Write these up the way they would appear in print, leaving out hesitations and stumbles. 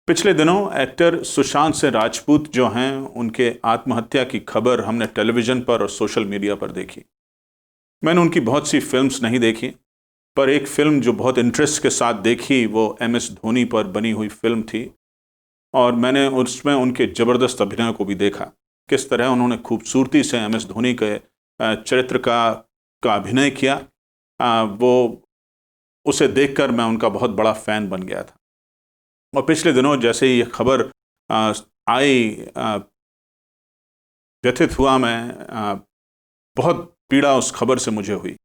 पिछले दिनों एक्टर सुशांत सिंह राजपूत जो हैं उनके आत्महत्या की खबर हमने टेलीविज़न पर और सोशल मीडिया पर देखी। मैंने उनकी बहुत सी फिल्म्स नहीं देखी, पर एक फ़िल्म जो बहुत इंटरेस्ट के साथ देखी वो एमएस धोनी पर बनी हुई फ़िल्म थी और मैंने उसमें उनके ज़बरदस्त अभिनय को भी देखा। किस तरह उन्होंने खूबसूरती से एमएस धोनी के चरित्र का अभिनय किया। वो उसे देखकर मैं उनका बहुत बड़ा फ़ैन बन गया था। और पिछले दिनों जैसे ही ये खबर आई, व्यथित हुआ मैं। बहुत पीड़ा उस खबर से मुझे हुई।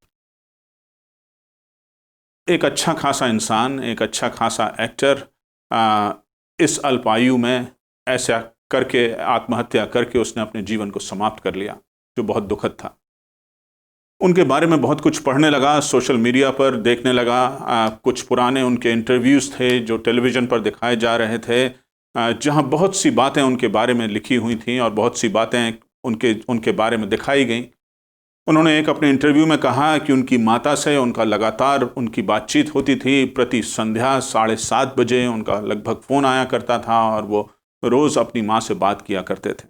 एक अच्छा खासा इंसान, एक अच्छा खासा एक्टर इस अल्पायु में ऐसा करके आत्महत्या करके उसने अपने जीवन को समाप्त कर लिया, जो बहुत दुखद था। उनके बारे में बहुत कुछ पढ़ने लगा, सोशल मीडिया पर देखने लगा। कुछ पुराने उनके इंटरव्यूज़ थे जो टेलीविज़न पर दिखाए जा रहे थे, जहां बहुत सी बातें उनके बारे में लिखी हुई थीं और बहुत सी बातें उनके बारे में दिखाई गईं। उन्होंने एक अपने इंटरव्यू में कहा कि उनकी माता से उनका लगातार उनकी बातचीत होती थी। प्रति संध्या 7:30 बजे उनका लगभग फ़ोन आया करता था और वो रोज़ अपनी माँ से बात किया करते थे।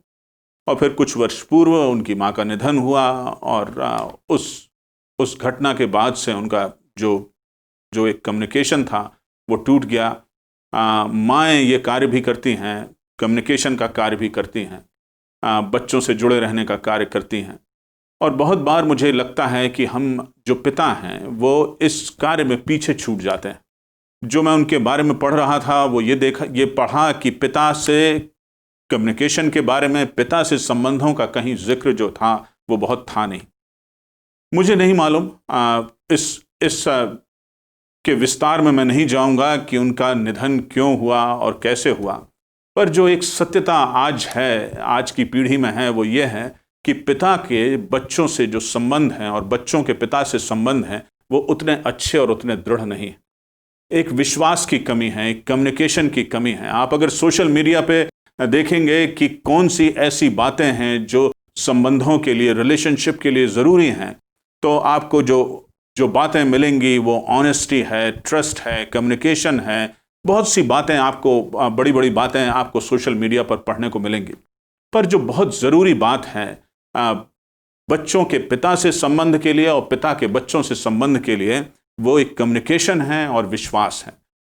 और फिर कुछ वर्ष पूर्व उनकी माँ का निधन हुआ और उस घटना के बाद से उनका जो एक कम्युनिकेशन था वो टूट गया। माएँ ये कार्य भी करती हैं, कम्युनिकेशन का कार्य भी करती हैं, बच्चों से जुड़े रहने का कार्य करती हैं। और बहुत बार मुझे लगता है कि हम जो पिता हैं वो इस कार्य में पीछे छूट जाते हैं। जो मैं उनके बारे में पढ़ रहा था वो ये पढ़ा कि पिता से कम्युनिकेशन के बारे में, पिता से संबंधों का कहीं जिक्र जो था वो बहुत था नहीं। मुझे नहीं मालूम, इस के विस्तार में मैं नहीं जाऊंगा कि उनका निधन क्यों हुआ और कैसे हुआ, पर जो एक सत्यता आज है, आज की पीढ़ी में है, वो ये है कि पिता के बच्चों से जो संबंध हैं और बच्चों के पिता से संबंध हैं वो उतने अच्छे और उतने दृढ़ नहीं। एक विश्वास की कमी है, एक कम्युनिकेशन की कमी है। आप अगर सोशल मीडिया पे देखेंगे कि कौन सी ऐसी बातें हैं जो संबंधों के लिए, रिलेशनशिप के लिए ज़रूरी हैं, तो आपको जो बातें मिलेंगी वो ऑनेस्टी है, ट्रस्ट है, कम्युनिकेशन है। बहुत सी बातें आपको, बड़ी बड़ी बातें आपको सोशल मीडिया पर पढ़ने को मिलेंगी, पर जो बहुत ज़रूरी बात है बच्चों के पिता से संबंध के लिए और पिता के बच्चों से संबंध के लिए, वो एक कम्युनिकेशन है और विश्वास है।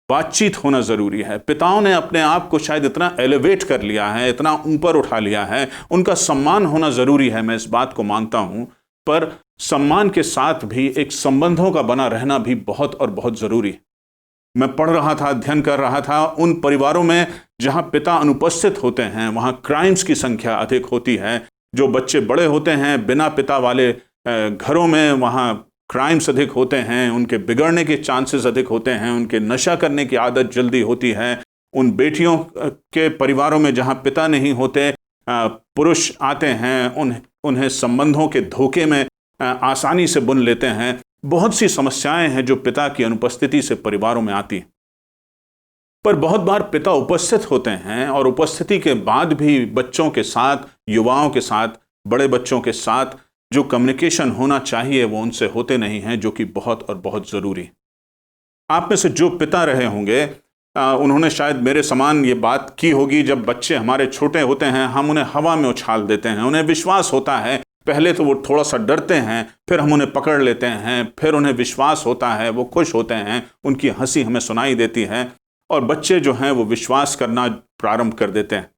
बातचीत होना ज़रूरी है। पिताओं ने अपने आप को शायद इतना एलिवेट कर लिया है, इतना ऊपर उठा लिया है, उनका सम्मान होना ज़रूरी है, मैं इस बात को मानता हूँ, पर सम्मान के साथ भी एक संबंधों का बना रहना भी बहुत और बहुत ज़रूरी है। मैं पढ़ रहा था, अध्ययन कर रहा था, उन परिवारों में जहाँ पिता अनुपस्थित होते हैं वहाँ क्राइम्स की संख्या अधिक होती है। जो बच्चे बड़े होते हैं बिना पिता वाले घरों में, वहाँ क्राइम्स अधिक होते हैं, उनके बिगड़ने के चांसेस अधिक होते हैं, उनके नशा करने की आदत जल्दी होती है। उन बेटियों के परिवारों में जहाँ पिता नहीं होते, पुरुष आते हैं, उन्हें संबंधों के धोखे में आसानी से बुन लेते हैं। बहुत सी समस्याएं हैं जो पिता की अनुपस्थिति से परिवारों में आती हैं। पर बहुत बार पिता उपस्थित होते हैं और उपस्थिति के बाद भी बच्चों के साथ, युवाओं के साथ, बड़े बच्चों के साथ जो कम्युनिकेशन होना चाहिए वो उनसे होते नहीं हैं, जो कि बहुत और बहुत ज़रूरी। आप में से जो पिता रहे होंगे उन्होंने शायद मेरे समान ये बात की होगी। जब बच्चे हमारे छोटे होते हैं हम उन्हें हवा में उछाल देते हैं, उन्हें विश्वास होता है, पहले तो वो थोड़ा सा डरते हैं, फिर हम उन्हें पकड़ लेते हैं, फिर उन्हें विश्वास होता है, वो खुश होते हैं, उनकी हंसी हमें सुनाई देती है और बच्चे जो हैं वो विश्वास करना प्रारंभ कर देते हैं।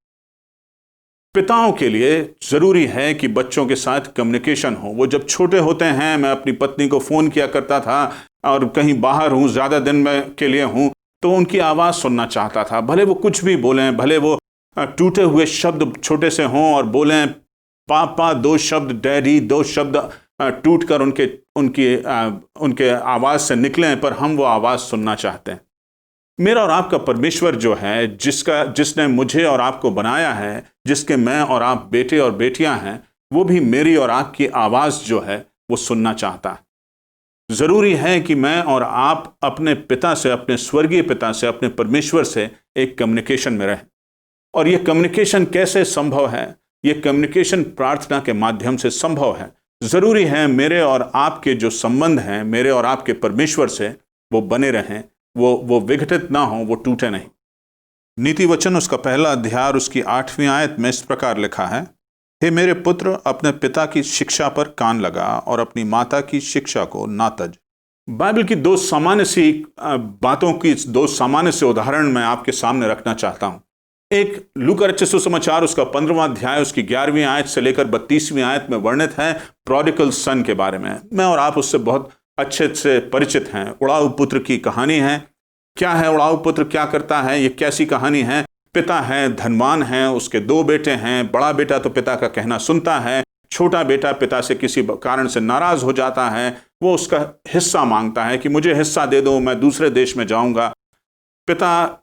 पिताओं के लिए ज़रूरी है कि बच्चों के साथ कम्युनिकेशन हो। वो जब छोटे होते हैं, मैं अपनी पत्नी को फ़ोन किया करता था और कहीं बाहर हूँ, ज़्यादा दिन में के लिए हूँ, तो उनकी आवाज़ सुनना चाहता था। भले वो कुछ भी बोलें, भले वो टूटे हुए शब्द छोटे से हों और बोलें पापा, 2 शब्द डैडी, 2 शब्द टूट कर उनके आवाज़ से निकलें, पर हम वो आवाज़ सुनना चाहते हैं। मेरा और आपका परमेश्वर जो है, जिसने मुझे और आपको बनाया है, जिसके मैं और आप बेटे और बेटियां हैं, वो भी मेरी और आपकी आवाज़ जो है वो सुनना चाहता है। ज़रूरी है कि मैं और आप अपने पिता से, अपने स्वर्गीय पिता से, अपने परमेश्वर से एक कम्युनिकेशन में रहें। और ये कम्युनिकेशन कैसे संभव है? ये कम्युनिकेशन प्रार्थना के माध्यम से संभव है। ज़रूरी है मेरे और आपके जो संबंध हैं, मेरे और आपके परमेश्वर से, वो बने रहें, वो विघटित ना हो, वो टूटे नहीं। नीति वचन उसका पहला अध्याय और उसकी 8वीं आयत में इस प्रकार लिखा है, हे मेरे पुत्र, अपने पिता की शिक्षा पर कान लगा और अपनी माता की शिक्षा को ना तज। बाइबल की दो सामान्य सी बातों की दो सामान्य से उदाहरण मैं आपके सामने रखना चाहता हूं। एक लूका रचित सुसमाचार उसका 15वां अध्याय उसकी 11वीं आयत से लेकर 32वीं आयत में वर्णित है प्रोडिगल सन के बारे में। मैं और आप उससे बहुत अच्छे से परिचित हैं। उड़ाऊ पुत्र की कहानी है। क्या है उड़ाऊ पुत्र, क्या करता है, ये कैसी कहानी है? पिता है, धनवान है, उसके 2 बेटे हैं। बड़ा बेटा तो पिता का कहना सुनता है, छोटा बेटा पिता से किसी कारण से नाराज हो जाता है। वो उसका हिस्सा मांगता है कि मुझे हिस्सा दे दो, मैं दूसरे देश में जाऊंगा। पिता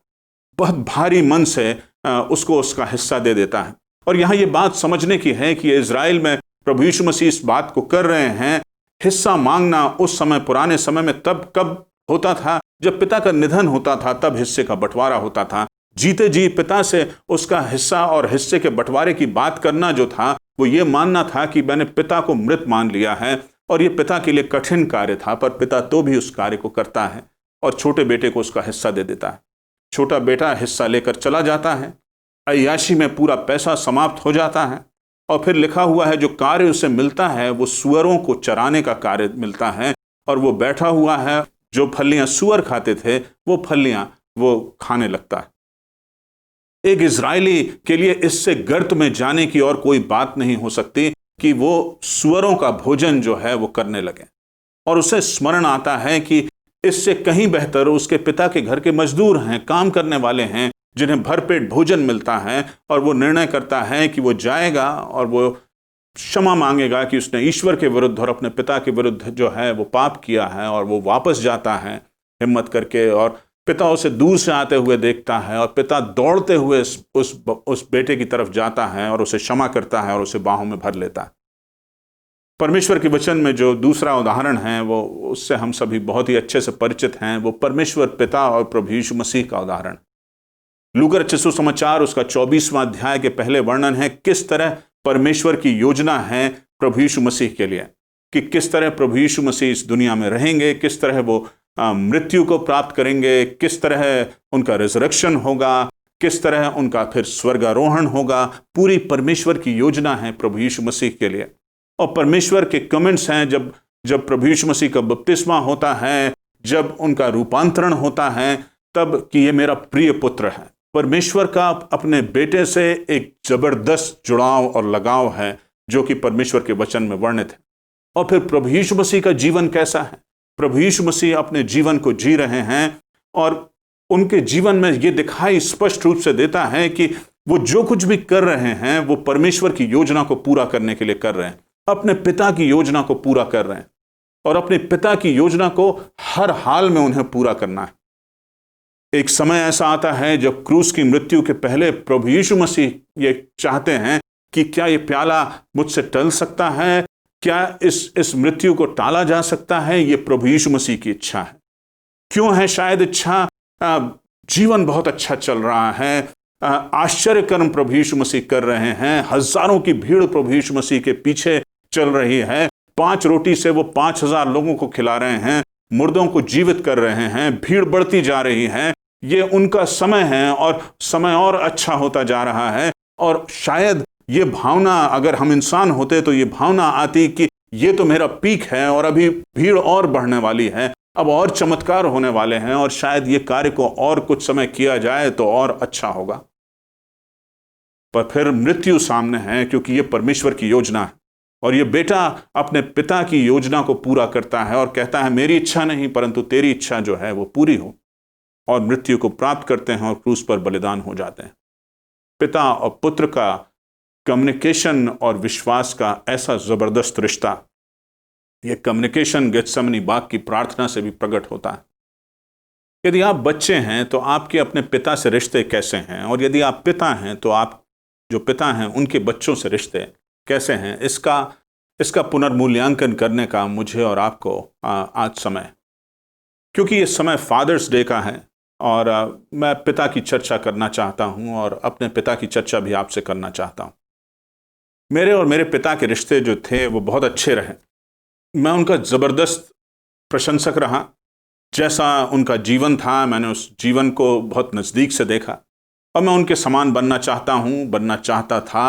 बहुत भारी मन से उसको उसका हिस्सा दे देता है। और यहाँ ये बात समझने की है कि इज़राइल में प्रभु यीशु मसीह इस बात को कर रहे हैं। हिस्सा मांगना उस समय, पुराने समय में तब कब होता था? जब पिता का निधन होता था, तब हिस्से का बंटवारा होता था। जीते जी पिता से उसका हिस्सा और हिस्से के बंटवारे की बात करना जो था, वो ये मानना था कि मैंने पिता को मृत मान लिया है। और ये पिता के लिए कठिन कार्य था, पर पिता तो भी उस कार्य को करता है और छोटे बेटे को उसका हिस्सा दे देता है। छोटा बेटा हिस्सा लेकर चला जाता है। अय्याशी में पूरा पैसा समाप्त हो जाता है। और फिर लिखा हुआ है जो कार्य उसे मिलता है वो सुअरों को चराने का कार्य मिलता है। और वो बैठा हुआ है, जो फलियां सुअर खाते थे वो फलियां वो खाने लगता है। एक इजरायली के लिए इससे गर्त में जाने की और कोई बात नहीं हो सकती कि वो सुअरों का भोजन जो है वो करने लगे। और उसे स्मरण आता है कि इससे कहीं बेहतर उसके पिता के घर के मजदूर हैं, काम करने वाले हैं, जिन्हें भरपेट भोजन मिलता है। और वो निर्णय करता है कि वो जाएगा और वो क्षमा मांगेगा कि उसने ईश्वर के विरुद्ध और अपने पिता के विरुद्ध जो है वो पाप किया है। और वो वापस जाता है हिम्मत करके, और पिता उसे दूर से आते हुए देखता है और पिता दौड़ते हुए उस बेटे की तरफ जाता है और उसे क्षमा करता है और उसे बाहों में भर लेता है। परमेश्वर के वचन में जो दूसरा उदाहरण है वो उससे हम सभी बहुत ही अच्छे से परिचित हैं। वो परमेश्वर पिता और प्रभु यीशु मसीह का उदाहरण। लूका रचित सुसमाचार उसका 24वां अध्याय के पहले वर्णन है किस तरह परमेश्वर की योजना है प्रभु यीशु मसीह के लिए, कि किस तरह प्रभु यीशु मसीह इस दुनिया में रहेंगे, किस तरह वो मृत्यु को प्राप्त करेंगे, किस तरह उनका रिजरेक्शन होगा, किस तरह उनका फिर स्वर्गारोहण होगा। पूरी परमेश्वर की योजना है प्रभु यीशु मसीह के लिए। और परमेश्वर के कमेंट्स हैं जब प्रभु यीशु मसीह का बपतिस्मा होता है, जब उनका रूपांतरण होता है, तब कि ये मेरा प्रिय पुत्र है। परमेश्वर का अपने बेटे से एक जबरदस्त जुड़ाव और लगाव है जो कि परमेश्वर के वचन में वर्णित है। और फिर प्रभु यीशु मसीह का जीवन कैसा है? प्रभु यीशु मसीह अपने जीवन को जी रहे हैं और उनके जीवन में ये दिखाई स्पष्ट रूप से देता है कि वो जो कुछ भी कर रहे हैं वो परमेश्वर की योजना को पूरा करने के लिए कर रहे हैं, अपने पिता की योजना को पूरा कर रहे हैं। और अपने पिता की योजना को हर हाल में उन्हें पूरा करना है। एक समय ऐसा आता है जब क्रूस की मृत्यु के पहले प्रभु यीशु मसीह ये चाहते हैं कि क्या ये प्याला मुझसे टल सकता है, क्या इस मृत्यु को टाला जा सकता है? ये प्रभु यीशु मसीह की इच्छा है। क्यों है शायद इच्छा? जीवन बहुत अच्छा चल रहा है, आश्चर्य कर्म प्रभु यीशु मसीह कर रहे हैं, हजारों की भीड़ प्रभु यीशु मसीह के पीछे चल रही है। 5 रोटी से वो 5000 लोगों को खिला रहे हैं, मुर्दों को जीवित कर रहे हैं, भीड़ बढ़ती जा रही है। ये उनका समय है और समय और अच्छा होता जा रहा है। और शायद ये भावना, अगर हम इंसान होते तो ये भावना आती कि ये तो मेरा पीक है और अभी भीड़ और बढ़ने वाली है, अब और चमत्कार होने वाले हैं और शायद ये कार्य को और कुछ समय किया जाए तो और अच्छा होगा। पर फिर मृत्यु सामने है, क्योंकि ये परमेश्वर की योजना है। और ये बेटा अपने पिता की योजना को पूरा करता है और कहता है मेरी इच्छा नहीं परंतु तेरी इच्छा जो है वो पूरी हो। और मृत्यु को प्राप्त करते हैं और क्रूस पर बलिदान हो जाते हैं। पिता और पुत्र का कम्युनिकेशन और विश्वास का ऐसा जबरदस्त रिश्ता, यह कम्युनिकेशन गेत्सेमनी बाग की प्रार्थना से भी प्रकट होता है। यदि आप बच्चे हैं तो आपके अपने पिता से रिश्ते कैसे हैं, और यदि आप पिता हैं तो आप जो पिता हैं उनके बच्चों से रिश्ते कैसे हैं, इसका पुनर्मूल्यांकन करने का मुझे और आपको आज समय, क्योंकि ये समय फादर्स डे का है और मैं पिता की चर्चा करना चाहता हूं और अपने पिता की चर्चा भी आपसे करना चाहता हूं। मेरे और मेरे पिता के रिश्ते जो थे वो बहुत अच्छे रहे। मैं उनका ज़बरदस्त प्रशंसक रहा। जैसा उनका जीवन था मैंने उस जीवन को बहुत नज़दीक से देखा। और मैं उनके समान बनना चाहता था,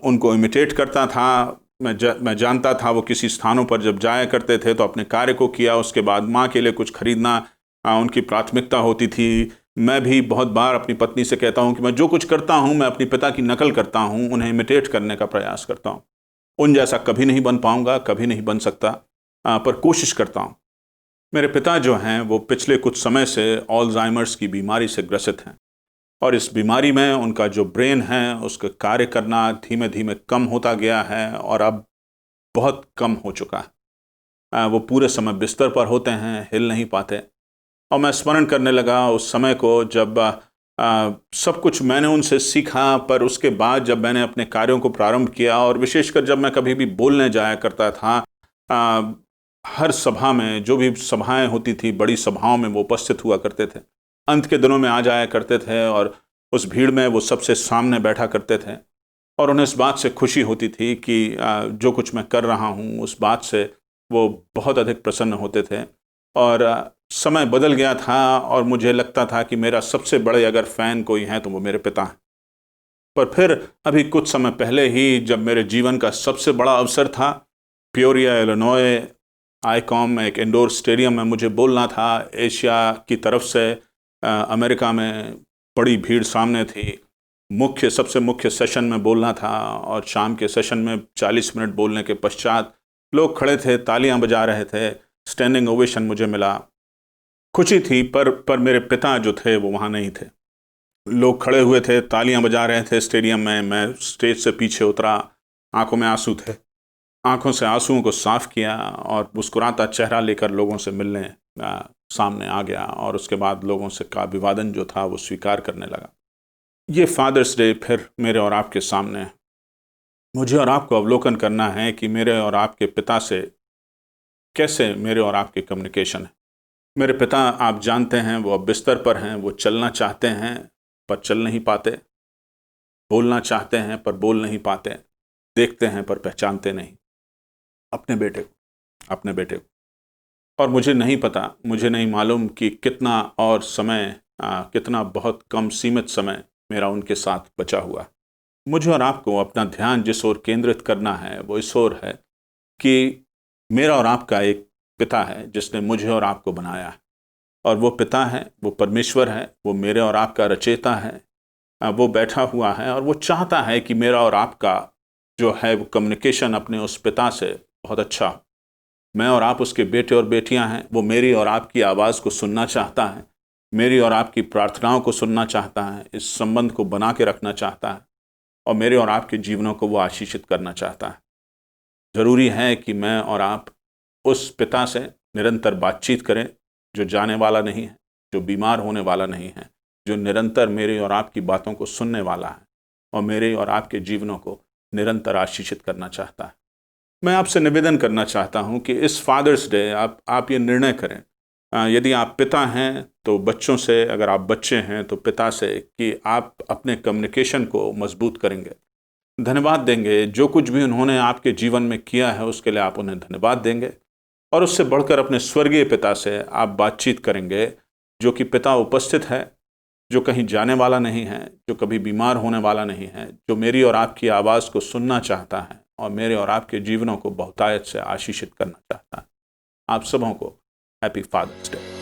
उनको इमिटेट करता था। मैं जानता था वो किसी स्थानों पर जब जाया करते थे तो अपने कार्य को किया, उसके बाद माँ के लिए कुछ खरीदना उनकी प्राथमिकता होती थी। मैं भी बहुत बार अपनी पत्नी से कहता हूँ कि मैं जो कुछ करता हूँ मैं अपने पिता की नकल करता हूँ, उन्हें इमिटेट करने का प्रयास करता हूँ। उन जैसा कभी नहीं बन पाऊँगा, कभी नहीं बन सकता, पर कोशिश करता हूँ। मेरे पिता जो हैं वो पिछले कुछ समय से अल्जाइमर्स की बीमारी से ग्रसित हैं, और इस बीमारी में उनका जो ब्रेन है उसका कार्य करना धीमे धीमे कम होता गया है और अब बहुत कम हो चुका है। वो पूरे समय बिस्तर पर होते हैं, हिल नहीं पाते। और मैं स्मरण करने लगा उस समय को जब सब कुछ मैंने उनसे सीखा, पर उसके बाद जब मैंने अपने कार्यों को प्रारंभ किया और विशेषकर जब मैं कभी भी बोलने जाया करता था, हर सभा में, जो भी सभाएं होती थी, बड़ी सभाओं में वो उपस्थित हुआ करते थे। अंत के दिनों में आ जाया करते थे और उस भीड़ में वो सबसे सामने बैठा करते थे, और उन्हें इस बात से खुशी होती थी कि जो कुछ मैं कर रहा हूँ उस बात से वो बहुत अधिक प्रसन्न होते थे। और समय बदल गया था और मुझे लगता था कि मेरा सबसे बड़े अगर फ़ैन कोई हैं तो वो मेरे पिता हैं। पर फिर अभी कुछ समय पहले ही जब मेरे जीवन का सबसे बड़ा अवसर था, पियोरिया इलिनॉय आईकॉम एक इंडोर स्टेडियम में मुझे बोलना था। एशिया की तरफ से अमेरिका में बड़ी भीड़ सामने थी। सबसे मुख्य सेशन में बोलना था, और शाम के सेशन में 40 मिनट बोलने के पश्चात लोग खड़े थे, तालियां बजा रहे थे, स्टैंडिंग ओवेशन मुझे मिला। खुशी थी, पर मेरे पिता जो थे वो वहाँ नहीं थे। लोग खड़े हुए थे, तालियां बजा रहे थे स्टेडियम में। मैं स्टेज से पीछे उतरा, आंखों में आंसू थे। आंखों से आंसुओं को साफ किया और मुस्कुराता चेहरा लेकर लोगों से मिलने सामने आ गया, और उसके बाद लोगों से का अभिवादन जो था वो स्वीकार करने लगा। ये फादर्स डे फिर मेरे और आपके सामने है। मुझे और आपको अवलोकन करना है कि मेरे और आपके पिता से कैसे मेरे और आपके कम्युनिकेशन है। मेरे पिता, आप जानते हैं, वो अब बिस्तर पर हैं। वो चलना चाहते हैं पर चल नहीं पाते, बोलना चाहते हैं पर बोल नहीं पाते, देखते हैं पर पहचानते नहीं अपने बेटे को। और मुझे नहीं पता, मुझे नहीं मालूम कि कितना और समय, कितना बहुत कम सीमित समय मेरा उनके साथ बचा हुआ। मुझे और आपको अपना ध्यान जिस ओर केंद्रित करना है वो इस ओर है कि मेरा और आपका एक पिता है जिसने मुझे और आपको बनाया है, और वो पिता है, वो परमेश्वर है, वो मेरे और आपका रचयिता है। वो बैठा हुआ है और वो चाहता है कि मेरा और आपका जो है वो कम्युनिकेशन अपने उस पिता से बहुत अच्छा हो। मैं और आप उसके बेटे और बेटियां हैं। वो मेरी और आपकी आवाज़ को सुनना चाहता है, मेरी और आपकी प्रार्थनाओं को सुनना चाहता है, इस संबंध को बना के रखना चाहता है, और मेरे और आपके जीवनों को वो आशीषित करना चाहता है। ज़रूरी है कि मैं और आप उस पिता से निरंतर बातचीत करें, जो जाने वाला नहीं है, जो बीमार होने वाला नहीं है, जो निरंतर मेरे और आपकी बातों को सुनने वाला है और मेरे और आपके जीवनों को निरंतर आशीषित करना चाहता है। मैं आपसे निवेदन करना चाहता हूं कि इस फादर्स डे आप ये निर्णय करें, यदि आप पिता हैं तो बच्चों से, अगर आप बच्चे हैं तो पिता से, कि आप अपने कम्युनिकेशन को मजबूत करेंगे, धन्यवाद देंगे। जो कुछ भी उन्होंने आपके जीवन में किया है उसके लिए आप उन्हें धन्यवाद देंगे, और उससे बढ़कर अपने स्वर्गीय पिता से आप बातचीत करेंगे, जो कि पिता उपस्थित है, जो कहीं जाने वाला नहीं है, जो कभी बीमार होने वाला नहीं है, जो मेरी और आपकी आवाज़ को सुनना चाहता है और मेरे और आपके जीवनों को बहुतायत से आशीषित करना चाहता है। आप सबों को हैप्पी फादर्स डे।